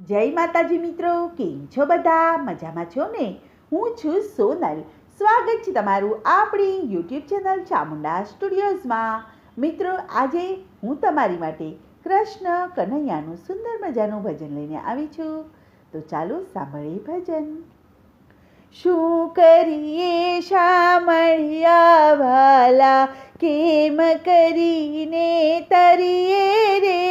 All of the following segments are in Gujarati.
જય માતાજી મિત્રો, કેમ છો બધા? મજામાં છો ને? હું છું સોનલ. સ્વાગત છે તમારું આપણી યુટ્યુબ ચેનલ ચામુંડા સ્ટુડિયોઝમાં. મિત્રો, આજે હું તમારી માટે કૃષ્ણ કનૈયાનું સુંદર મજાનું ભજન લઈને આવી છું. તો ચાલો સાંભળીએ ભજન. શું કરીએ શામળિયા વાલા, કેમ કરીને તરીએ રે?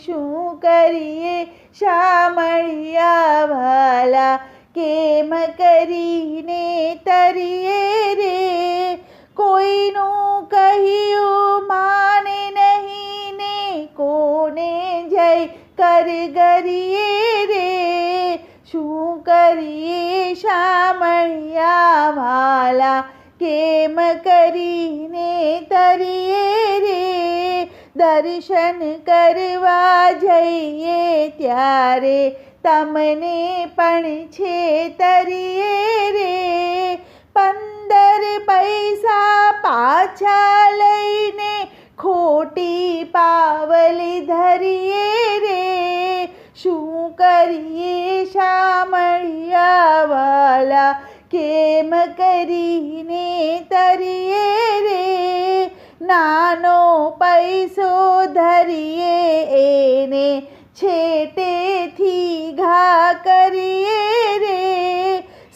શું કરીએ શામળિયા વાલા, કેમ કરીને તરીએ રે? કોઈનું કહ્યું માને નહીં ને, કોને જય કરગરીએ રે? શું કરીએ શામળિયા વાલા, કેમ કરીને તરીએ રે? દર્શન કરવા જઈએ ત્યારે તમને પણ છે તરીએ રે? 15 પૈસા પાછા લઈને ખોટી પાવલી ધરીએ રે? શું કરીએ શામળિયા વાલા, કેમ કરીને તરીએ રે? નાનો પૈસો ધરીએ એને છેટેથી ઘા કરીએ રે?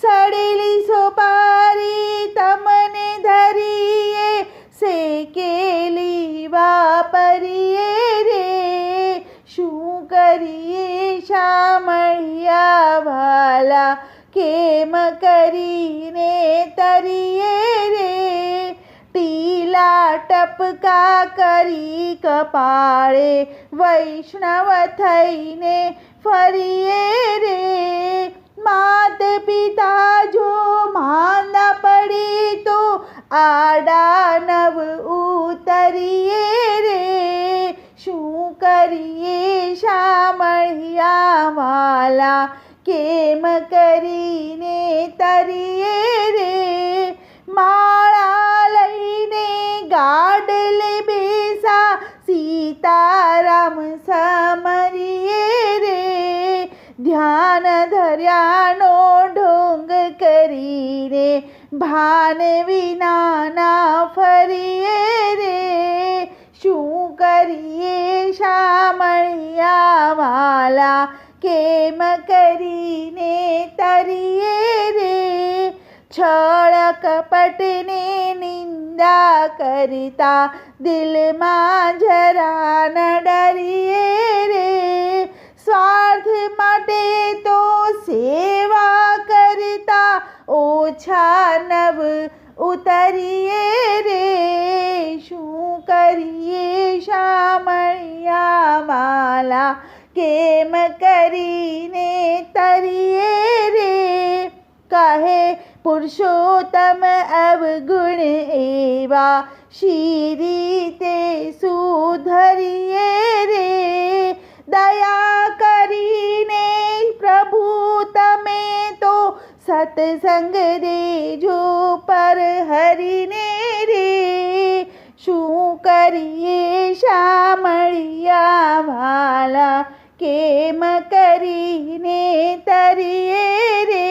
સડેલી સોપારી તમને ધરીએ શેકેલી વાપરીએ રે? શું કરીએ શામળિયા વાલા, કેમ કરીને તરીએ રે? ટીલા ટપકા કરી કપાળે વૈષ્ણવ થઈને ફરીએ રે? માત પિતા જો માંદા પડે તો આડા નવ ઉતરીએ રે? શું કરીએ શામળિયા વાલા, કેમ કરીને તરીએ રે? માળા લઈને ગાડલે બેસા સીતારામ સમરીએ રે? ધ્યાન ધર્યાનો ઢોંગ કરીને ભાન વિનાના ફરીએ રે? શું કરીએ શામળિયા વાલા, કેમ કરીને તરીએ રે? છળ કપટને નિંદા કરતા દિલમાં જરા ન ડરીએ રે? સ્વાર્થ માટે તો સેવા કરતા ઓછા નવ ઉતરીએ રે? શું કરીએ શામળિયા વાલા, કેમ કરીને તરીએ રે? કહે પુરુષોત્તમ અવગુણ એવા, શી રીતે સુધરીએ રે? દયા કરીને પ્રભુ તમે તો સત્સંગ દેજો પર હરીને રે? શું કરીએ શામળિયા વાલા, કેમ કરીને તરીએ રે?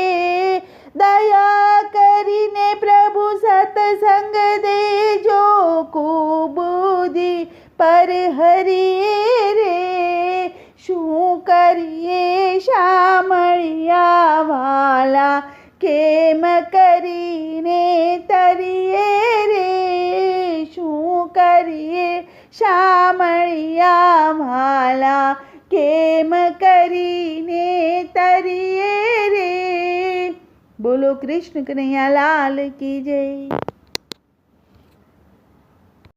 દયા કરીને પ્રભુ સત્સંગ દેજો કુબુદ્ધિ પર હરીએ રે? શું કરીએ શામળિયા વાલા, કેમ કરીને તરીએ રે? શું કરીએ શામળિયા વાલા, કેમ કરીને તરીએ રે? બોલો કૃષ્ણ કનૈયા લાલ કી જય.